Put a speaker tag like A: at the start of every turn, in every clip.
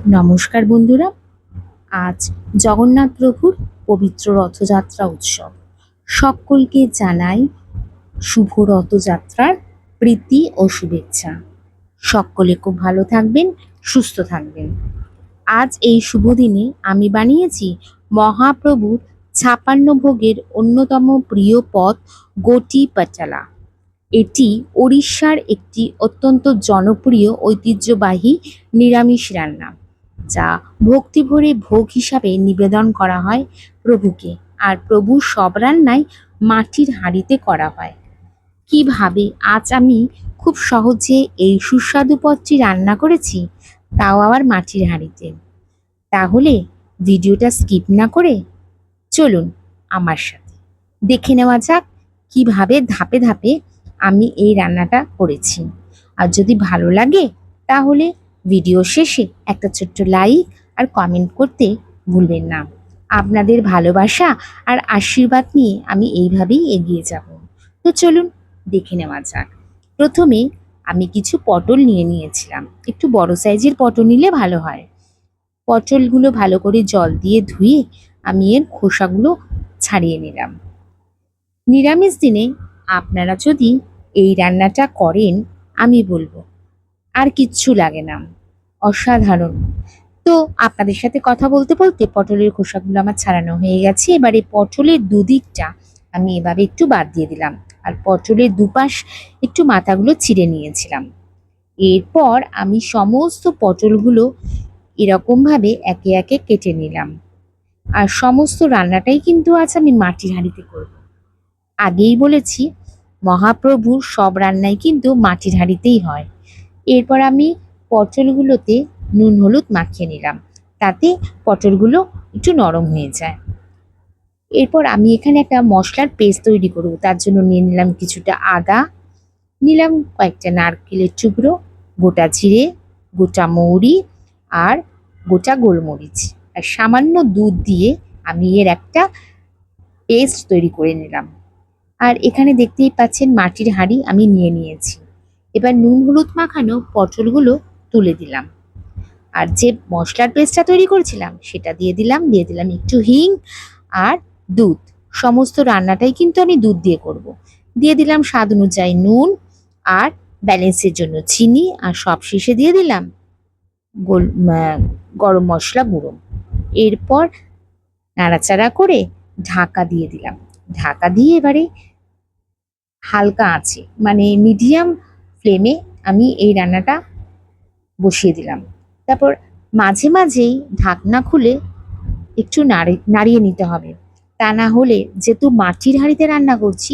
A: নমস্কার বন্ধুরা, আজ জগন্নাথ প্রভুর পবিত্র রথযাত্রা উৎসব। সকলকে জানাই শুভ রথযাত্রার প্রীতি ও শুভেচ্ছা। সকলে খুব ভালো থাকবেন, সুস্থ থাকবেন। আজ এই শুভ দিনে আমি বানিয়েছি মহাপ্রভুর ৫৬ ভোগের অন্যতম প্রিয় পদ গোটি পাটালা। এটি ওড়িশার একটি অত্যন্ত জনপ্রিয় ঐতিহ্যবাহী নিরামিষ রান্না, যা ভক্তি ভরে ভোগ হিসাবে নিবেদন করা হয় প্রভুকে। আর প্রভুর সব রান্নাই মাটির হাঁড়িতে করা হয়। কিভাবে আজ আমি খুব সহজে এই সুস্বাদু পদটি রান্না করেছি, তাও আবার মাটির হাঁড়িতে। তাহলে ভিডিওটা স্কিপ না করে চলুন আমার সাথে দেখে নেওয়া যাক কিভাবে ধাপে ধাপে আমি এই রান্নাটা করেছি। আর যদি ভালো লাগে তাহলে ভিডিও শেষে একটা ছোট্ট লাইক আর কমেন্ট করতে ভুলবেন না। আপনাদের ভালোবাসা আর আশীর্বাদ নিয়ে আমি এইভাবেই এগিয়ে যাব। তো চলুন দেখে নেওয়া যাক। প্রথমে আমি কিছু পটল নিয়ে নিয়েছিলাম। একটু বড় সাইজের পটল নিলে ভালো হয়। পটলগুলো ভালো করে জল দিয়ে ধুয়ে আমি এর খোসাগুলো ছাড়িয়ে নিলাম। নিরামিষ দিনে আপনারা যদি এই রান্নাটা করেন, আমি বলবো আর কিচ্ছু লাগে না, অসাধারণ। তো আপনাদের সাথে কথা বলতে বলতে পটলের খোসাগুলো আমার ছাড়ানো হয়ে গেছে। এবারে পটলের দুদিকটা আমি এভাবে একটু বাদ দিয়ে দিলাম, আর পটলের দুপাশ একটু মাথাগুলো ছিঁড়ে নিয়েছিলাম। এরপর আমি সমস্ত পটলগুলো এরকমভাবে একে একে কেটে নিলাম। আর সমস্ত রান্নাটাই কিন্তু আজ আমি মাটির হাঁড়িতে করব। আগেই বলেছি, মহাপ্রভুর সব রান্নাই কিন্তু মাটির হাঁড়িতেই হয়। এরপর আমি পটলগুলোতে নুন হলুদ মাখিয়ে নিলাম, তাতে পটলগুলো একটু নরম হয়ে যায়। এরপর আমি এখানে একটা মশলার পেস্ট তৈরি করব। তার জন্য নিয়ে নিলাম কিছুটা আদা, নিলাম কয়েকটা নারকেলের টুকরো, গোটা জিরে, গোটা মৌরি আর গোটা গোলমরিচ, আর সামান্য দুধ দিয়ে আমি এর একটা পেস্ট তৈরি করে নিলাম। আর এখানে দেখতেই পাচ্ছেন মাটির হাঁড়ি আমি নিয়ে নিয়েছি। এবার নুন হলুদ মাখানো পটলগুলো তুলে দিলাম, আর যে মশলার পেস্টটা তৈরি করেছিলাম সেটা দিয়ে দিলাম একটু হিং আর দুধ। সমস্ত রান্নাটাই কিন্তু আমি দুধ দিয়ে করব। দিয়ে দিলাম স্বাদ অনুযায়ী নুন আর ব্যালেন্সের জন্য চিনি, আর সবশেষে দিয়ে দিলাম গরম মশলা গুঁড়ো। এরপর নাড়াচাড়া করে ঢাকা দিয়ে দিলাম। ঢাকা দিয়ে এবারে হালকা আঁচে মানে মিডিয়াম ফ্লেমে আমি এই রান্নাটা বসিয়ে দিলাম। তারপর মাঝে মাঝেই ঢাকনা খুলে একটু নাড়িয়ে নিতে হবে। তা না হলে যেহেতু মাটির হাঁড়িতে রান্না করছি,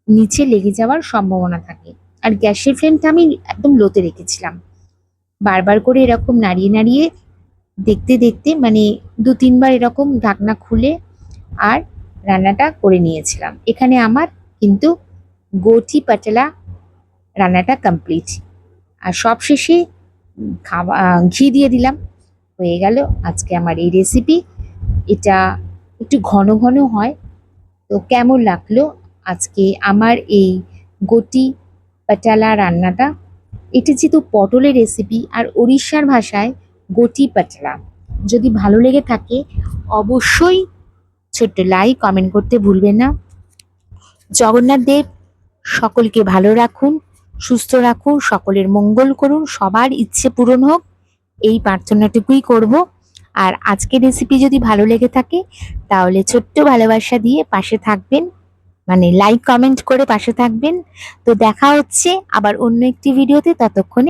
A: নিচে লেগে যাওয়ার সম্ভাবনা থাকে। আর গ্যাসের ফ্লেমটা আমি একদম লোতে রেখেছিলাম। বারবার করে এরকম নাড়িয়ে নাড়িয়ে দেখতে দেখতে মানে ২-৩ বার এরকম ঢাকনা খুলে আর রান্নাটা করে নিয়েছিলাম। এখানে আমার কিন্তু গোটি পাটালা রান্নাটা কমপ্লিট। আর সবশেষে ঘি দিয়ে দিলাম। হয়ে গেল আজকে আমার এই রেসিপি। এটা একটু ঘন ঘন হয়। তো কেমন লাগলো আজকে আমার এই গোটি পাটালা রান্নাটা? এটা যেহেতু পটলের রেসিপি আর ওড়িশার ভাষায় গোটি পাটালা। যদি ভালো লেগে থাকে অবশ্যই ছোট্ট লাইক কমেন্ট করতে ভুলবেন না। জগন্নাথ দেব সকলকে ভালো রাখুন, সুস্থ রাখুন, সকলের মঙ্গল করুন, সবার ইচ্ছে পূরণ হোক, এই প্রার্থনাটুকুই করব। আর আজকের রেসিপি যদি ভালো লেগে থাকে তাহলে ছোট্ট ভালোবাসা দিয়ে পাশে থাকবেন, মানে লাইক কমেন্ট করে পাশে থাকবেন। তো দেখা হচ্ছে আবার অন্য একটি ভিডিওতে, ততক্ষণে